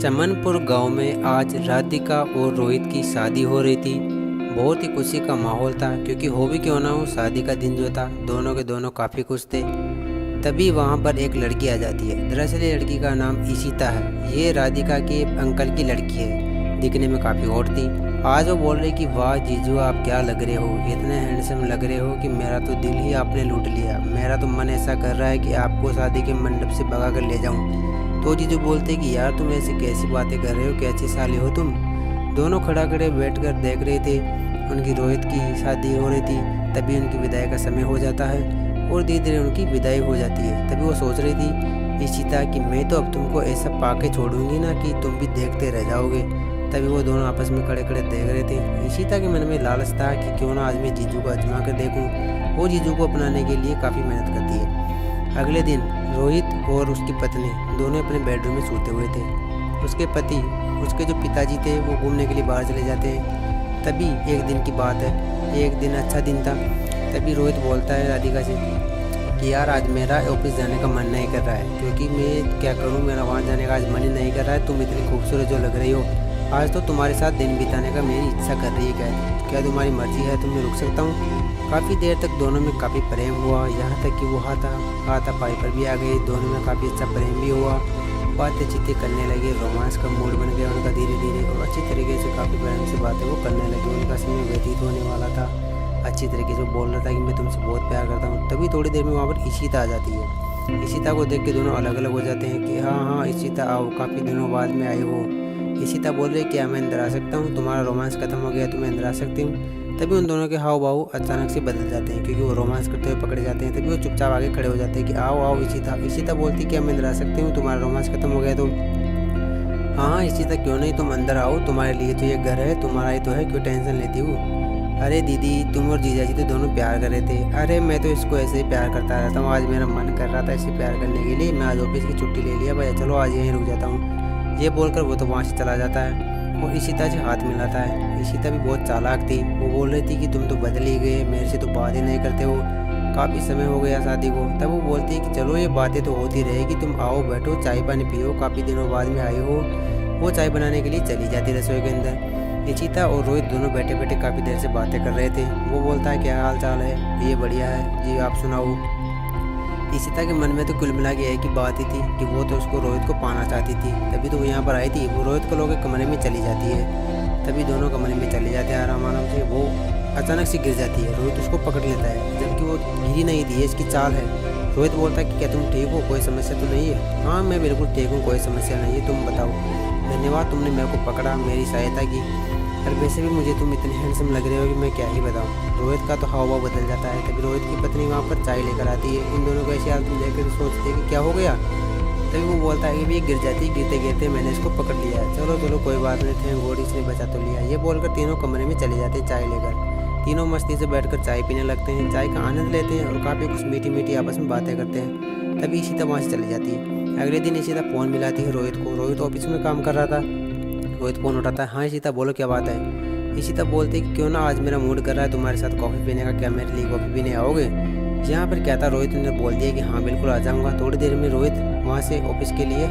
चमनपुर गांव में आज राधिका और रोहित की शादी हो रही थी। बहुत ही खुशी का माहौल था क्योंकि हो भी क्यों ना हो, शादी का दिन जो था दोनों के दोनों काफ़ी खुश थे। तभी वहां पर एक लड़की आ जाती है। दरअसल ये लड़की का नाम ईशिता है। ये राधिका के अंकल की लड़की है। दिखने में काफ़ी हॉट थी। आज वो बोल रही कि वाह जीजू, आप क्या लग रहे हो, इतने हैंडसम लग रहे हो कि मेरा तो दिल ही आपने लूट लिया। मेरा तो मन ऐसा कर रहा है कि आपको शादी के मंडप से भगा कर ले जाऊँ। तो जीजू बोलते कि यार तुम ऐसी कैसी बातें कर रहे हो, कैसी साली हो तुम। दोनों खड़ा खड़े बैठ कर देख रहे थे। उनकी रोहित की शादी हो रही थी। तभी उनकी विदाई का समय हो जाता है और धीरे धीरे उनकी विदाई हो जाती है। तभी वो सोच रही थी ईशिता कि मैं तो अब तुमको ऐसा पाके छोड़ूंगी ना कि तुम भी देखते रह जाओगे। तभी वो दोनों आपस में खड़े खड़े देख रहे थे। ईशिता के मन में लालच था कि क्यों ना आज मैं जीजू को आजमा कर देखूं। वो जीजू को अपनाने के लिए काफ़ी मेहनत करती है। अगले दिन रोहित और उसकी पत्नी दोनों अपने बेडरूम में सोते हुए थे। उसके पति, उसके जो पिताजी थे, वो घूमने के लिए बाहर चले जाते हैं। तभी एक दिन की बात है, एक दिन अच्छा दिन था। तभी रोहित बोलता है राधिका से कि यार आज मेरा ऑफिस जाने का मन नहीं कर रहा है, क्योंकि मैं क्या करूं, मेरा वहाँ जाने का आज मन ही नहीं कर रहा है। तुम इतनी खूबसूरत जो लग रही हो, आज तो तुम्हारे साथ दिन बिताने का मेरी इच्छा कर रही है। क्या तुम्हारी मर्जी है तो मैं रुक सकता हूँ। काफ़ी देर तक दोनों में काफ़ी प्रेम हुआ, यहाँ तक कि वो हाथापाई पर भी आ गई। दोनों में काफ़ी अच्छा प्रेम भी हुआ। बातें चीतें करने लगे, रोमांस का मूड बन गया उनका धीरे धीरे, और अच्छी तरीके से काफ़ी प्रेम से बातें वो करने लगे। उनका समय व्यतीत होने वाला था। अच्छी तरीके से बोल रहा था कि मैं तुमसे बहुत प्यार करता हूँ। तभी थोड़ी देर में वहाँ पर ईशिता आ जाती है। ईशिता को देख के दोनों अलग अलग हो जाते हैं कि हाँ हाँ ईशिता आओ, काफ़ी दिनों बाद में आई हो। ईशिता बोल रही क्या मैं अंदर आ सकता हूँ, तुम्हारा रोमांस खत्म हो गया तो मैं अंदर आ सकती हूँ। तभी उन दोनों के हाव भाव अचानक से बदल जाते हैं क्योंकि वो रोमांस करते हुए पकड़े जाते हैं। तभी वो चुपचाप आगे खड़े हो जाते हैं कि आओ आओ ईशिता। ईशिता बोलती क्या मैं अंदर आ सकती हूँ, तुम्हारा रोमांस खत्म हो गया तो। हाँ ईशिता क्यों नहीं, तुम अंदर आओ, तुम्हारे लिए तो ये घर है, तुम्हारा ही तो है, क्यों टेंशन लेती हूँ। अरे दीदी, तुम और जीजा जी तो दोनों प्यार कर रहे थे। अरे मैं तो इसको ऐसे ही प्यार करता रहता हूँ, आज मेरा मन कर रहा था इसे प्यार करने के लिए, मैं आज ऑफिस की छुट्टी ले लिया भैया, चलो आज यहीं रुक जाता हूँ। ये बोलकर वो तो वहाँ से चला जाता है और ईशिता से हाथ मिलाता है। ईशिता भी बहुत चालाक थी। वो बोल रही थी कि तुम तो बदल ही गए, मेरे से तो बात ही नहीं करते हो, काफ़ी समय हो गया शादी को। तब वो बोलती है कि चलो ये बातें तो होती रहेगी, तुम आओ बैठो, चाय पानी पियो, काफ़ी दिनों बाद में आई हो। वो चाय बनाने के लिए चली जाती रसोई के अंदर। ईशिता और रोहित दोनों बैठे बैठे काफ़ी देर से बातें कर रहे थे। वो बोलता है क्या हाल चाल है, ये बढ़िया है जी, आप सुनाओ। ईशिता के मन में तो कुल मिला के एक ही बात ही थी कि वो तो उसको रोहित को पाना चाहती थी। तभी तो वो यहाँ पर आई थी। वो रोहित को लोग कमरे में चली जाती है। तभी दोनों कमरे में चले जाते हैं आराम आराम से। वो अचानक से गिर जाती है। रोहित उसको पकड़ लेता है, जबकि वो गिरी नहीं थी, इसकी चाल है। रोहित बोलता है कि क्या तुम ठीक हो, कोई समस्या तो नहीं है। हाँ मैं बिल्कुल ठीक हूँ, कोई समस्या नहीं है, तुम बताओ। धन्यवाद, तुमने मेरे को पकड़ा, मेरी सहायता की। और वैसे भी मुझे तुम इतने हैंडसम लग रहे हो कि मैं क्या ही बताऊँ। रोहित का तो हाव भाव बदल जाता है। तभी रोहित की पत्नी वहाँ पर चाय लेकर आती है। इन दोनों को ऐसी हालत में देखकर सोचते हैं कि क्या हो गया। तभी वो बोलता है कि भी गिर जाती, गिरते गिरते मैंने इसको पकड़ लिया है, चलो चलो कोई बात नहीं, थैंक गॉड इसने बचा तो लिया। ये बोलकर तीनों कमरे में चले जाते हैं चाय लेकर। तीनों मस्ती से बैठकर चाय पीने लगते हैं, चाय का आनंद लेते हैं और काफ़ी कुछ मीठी मीठी आपस में बातें करते हैं। तभी ईशिता वहाँ से चली जाती है। अगले दिन ईशिता फ़ोन मिलाती है रोहित को। रोहित ऑफिस में काम कर रहा था। रोहित फ़ोन उठाता है। हाँ ईशिता बोलो, क्या बात है। ईशिता बोलती कि क्यों ना आज मेरा मूड कर रहा है तुम्हारे साथ कॉफ़ी पीने का, क्या मेरे लिए कॉफ़ी पीने आओगे। यहाँ पर क्या था, रोहित ने बोल दिया कि हाँ बिल्कुल आ जाऊँगा। थोड़ी देर में रोहित वहाँ से ऑफिस के लिए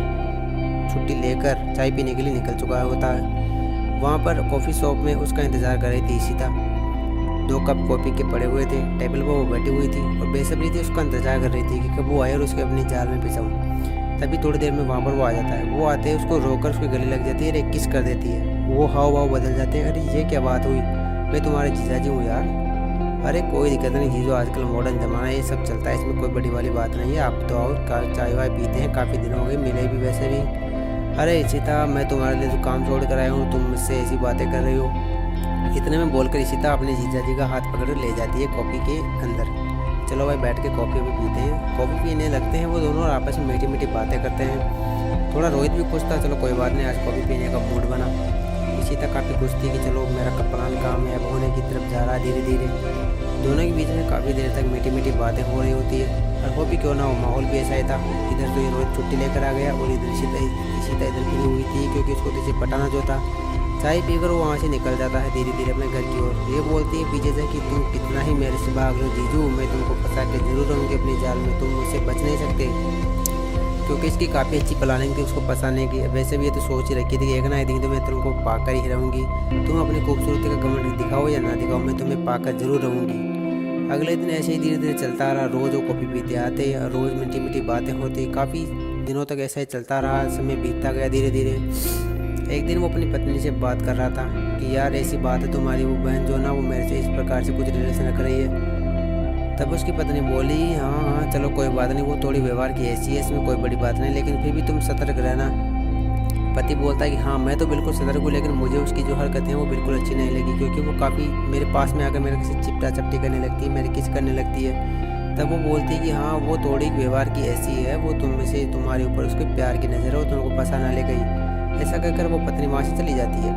छुट्टी लेकर चाय पीने के लिए निकल चुका होता है। वहाँ पर कॉफ़ी शॉप में उसका इंतज़ार कर रही थी ईशिता। 2 कप कॉफ़ी के पड़े हुए थे टेबल पर, वो बैठी हुई थी और बेसब्री थी उसका इंतज़ार कर रही थी कि कब वो आए और उसके अपनी जाल में फंसाऊँ। तभी थोड़ी देर में वहाँ पर वो आ जाता है। वो आते ही उसको रोककर उसके गले लग जाती है और एक किस कर देती है। वो हाव भाव बदल जाते हैं। अरे ये क्या बात हुई, मैं तुम्हारे जीजाजी हूँ यार। अरे कोई दिक्कत नहीं जीजो, आजकल मॉडर्न ज़माना है, ये सब चलता है, इसमें कोई बड़ी वाली बात नहीं है। आप तो आओ, चाय वाय पीते हैं, काफ़ी दिन हो गए मिले भी वैसे भी। अरे ईशिता, मैं तुम्हारे लिए तो काम छोड़ कर आया हूँ, तुम मुझसे ऐसी बातें कर रही हो। इतने में बोलकर ईशिता अपने जीजाजी का हाथ पकड़ ले जाती है कॉफ़ी के अंदर। चलो भाई बैठ के कॉफ़ी भी पीते हैं। कॉफ़ी पीने लगते हैं वो दोनों और आपस में मीठी मीठी बातें करते हैं। थोड़ा रोहित भी खुश था, चलो कोई बात नहीं, आज कॉफ़ी पीने का मूड बना। ईशिता काफ़ी खुश थी कि चलो मेरा प्लान कामयाब होने की तरफ जा रहा है धीरे धीरे। दोनों के बीच में काफ़ी देर तक मीठी मीठी बातें हो रही होती है। और वो भी क्यों ना हो, माहौल भी ऐसा ही था। इधर तो ये रोहित छुट्टी लेकर आ गया और इधर ईशिता इधर गिरी हुई थी क्योंकि उसको तो इसे पटाना जो था। चाय पीकर वो वहाँ से निकल जाता है धीरे धीरे अपने घर की ओर। ये बोलती है पीछे से कि तुम कितना ही मेरे से भाग लो जीजू, मैं तुमको फंसा के जरूर रहूँगी अपनी जाल में, तुम मुझसे बच नहीं सकते। क्योंकि इसकी काफ़ी अच्छी प्लानिंग थी उसको फंसाने की। वैसे भी ये तो सोच ही रखी थी कि एक ना एक दिन तो मैं तुमको पाकर ही रहूँगी, तुम अपनी खूबसूरती का घमंड दिखाओ या ना दिखाओ, मैं तुम्हें पाकर ज़रूर रहूँगी। अगले दिन ऐसे ही धीरे धीरे चलता रहा। रोज़ वो कॉफ़ी पीते आते, रोज़ मीठी मीठी बातें होती। काफ़ी दिनों तक ऐसा ही चलता रहा। समय बीतता गया धीरे धीरे। एक दिन वो अपनी पत्नी से बात कर रहा था कि यार ऐसी बात है, तुम्हारी वो बहन जो ना वो मेरे से इस प्रकार से कुछ रिलेशन रख रही है। तब उसकी पत्नी बोली हाँ हाँ चलो कोई बात नहीं, वो थोड़ी व्यवहार की ऐसी है, इसमें कोई बड़ी बात नहीं, लेकिन फिर भी तुम सतर्क रहना। पति बोलता है कि हाँ मैं तो बिल्कुल सतर्क हूँ, लेकिन मुझे उसकी जो हरकतें हैं वो बिल्कुल अच्छी नहीं लगी, क्योंकि वो काफ़ी मेरे पास में आकर मेरे किसी चिपटा चपटी करने लगती है, मेरी किस करने लगती है। तब वो बोलती है कि हाँ वो थोड़ी व्यवहार की ऐसी है, वो तुम में से तुम्हारे ऊपर उसके प्यार की नज़र है, वो तुमको फंसा ना ले गई। ऐसा कहकर वो पत्नी वहाँ से चली जाती है।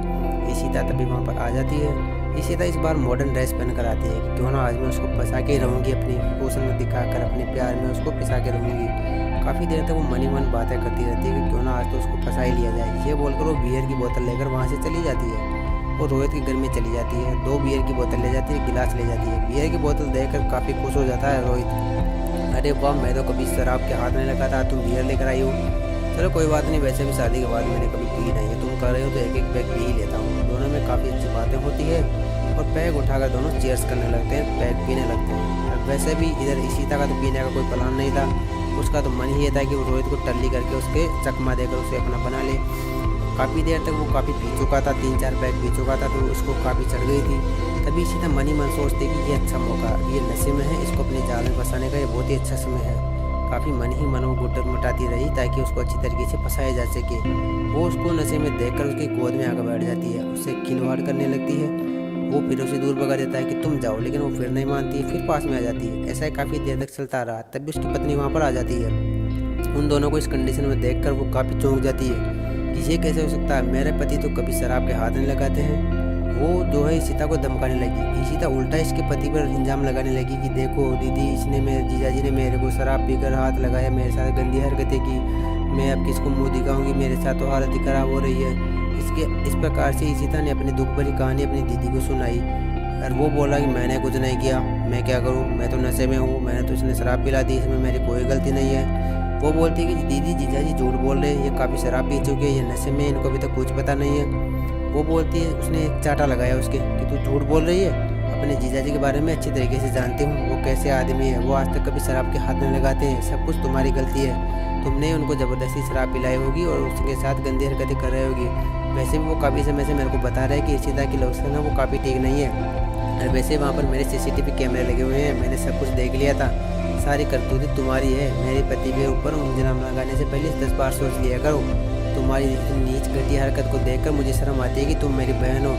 ईशिता तभी वहाँ पर आ जाती है। ईशिता इस बार मॉडर्न ड्रेस पहन कर आती है कि क्यों ना आज मैं उसको फंसा के रहूँगी, अपनी पोषण में दिखाकर अपने प्यार में उसको फंसा के रहूँगी। काफ़ी देर तक वो मन ही मन बातें करती रहती है कि क्यों ना आज तो उसको फंसा ही लिया जाए। ये बोलकर वो बियर की बोतल लेकर वहाँ से चली जाती है और रोहित के घर में चली जाती है। 2 बियर की बोतल ले जाती है, गिलास ले जाती है। बियर की बोतल देखकर काफ़ी खुश हो जाता है रोहित। अरे वाह, मैं तो कभी शराब के हाथ नहीं लगा था, तुम बियर लेकर आई हो। चलो कोई बात नहीं, वैसे भी शादी के बाद मैंने कभी पी नहीं है, तुम कर रहे हो तो एक एक पैक पी ही लेता हूँ। दोनों में काफ़ी अच्छी बातें होती है और पैक उठाकर दोनों चीयर्स करने लगते हैं, पैक पीने लगते हैं। वैसे भी इधर ईशिता का तो पीने का कोई प्लान नहीं था, उसका तो मन ही ये था कि वो रोहित को टल्ली करके उसके चकमा देकर उसे अपना बना ले। काफ़ी देर तक वो काफ़ी पी चुका था, 3-4 पैक पी चुका था, तो उसको काफ़ी चढ़ गई थी। तभी ईशिता मन ही मन सोचते कि ये अच्छा मौका, ये नशे में है, इसको अपने जाल में फंसाने का ये बहुत ही अच्छा समय है। काफ़ी मन ही मन वो गुटक मटाती रही ताकि उसको अच्छी तरीके से फंसाया जा सके। वो उसको नशे में देखकर उसकी गोद में आकर बैठ जाती है, उससे खिलवाड़ करने लगती है। वो फिर उसे दूर भगा देता है कि तुम जाओ, लेकिन वो फिर नहीं मानती है, फिर पास में आ जाती है। ऐसा ही काफ़ी देर तक चलता रहा। तभी उसकी पत्नी वहाँ पर आ जाती है। उन दोनों को इस कंडीशन में देखकर वो काफ़ी चौंक जाती है कि ये कैसे हो सकता है, मेरे पति तो कभी शराब के हाथ नहीं लगाते हैं। वो जो है ईशिता को धमकाने लगी। ईशिता उल्टा इसके पति पर इल्ज़ाम लगाने लगी कि देखो दीदी, इसने मेरे जीजाजी ने मेरे को शराब पीकर हाथ लगाया, मेरे साथ गंदी हरकतें की, मैं अब किसको मुंह दिखाऊंगी, मेरे साथ तो हालत ही खराब हो रही है। इस प्रकार से ईशिता ने अपनी दुख भरी कहानी अपनी दीदी को सुनाई और वो बोला कि मैंने कुछ नहीं किया, मैं क्या करूँ, मैं तो नशे में हूँ, मैंने तो इसने शराब पिला दी, इसमें मेरी कोई गलती नहीं है। वो बोलती कि दीदी जीजाजी झूठ बोल रहे हैं, ये काफ़ी शराब पी चुके हैं, ये नशे में, इनको अभी तक कुछ पता नहीं है। वो बोलती है, उसने एक चाटा लगाया उसके कि तू झूठ बोल रही है, अपने जीजाजी के बारे में अच्छी तरीके से जानती हूँ, वो कैसे आदमी है, वो आज तक कभी शराब के हाथ नहीं लगाते हैं, सब कुछ तुम्हारी गलती है, तुमने उनको ज़बरदस्ती शराब पिलाई होगी और उसके साथ गंदी हरकतें कर रही होगी। वैसे भी वो काफ़ी समय से मेरे को बता रहा है कि ईशिता की लक्षण है वो काफ़ी ठीक नहीं है। और वैसे वहाँ पर मेरे CCTV कैमरे लगे हुए हैं, मैंने सब कुछ देख लिया था, सारी करतूतें तुम्हारी है। मेरे पति के ऊपर इंजाम लगाने से पहले 10 बार सोच लिया करो। तुम्हारी नीच घटिया हरकत को देखकर मुझे शर्म आती है कि तुम मेरी बहन हो।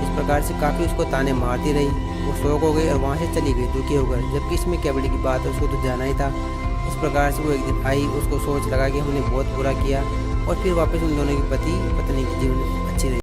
इस प्रकार से काफ़ी उसको ताने मारती रही। वो शौक हो गई और वहाँ से चली गई दुखी होकर, जबकि इसमें क्या बड़ी की बात है, उसको तो जाना ही था। इस प्रकार से वो एक दिन आई, उसको सोच लगा कि हमने बहुत बुरा किया और फिर वापस उन दोनों की पति पत्नी की जीवन अच्छी रही।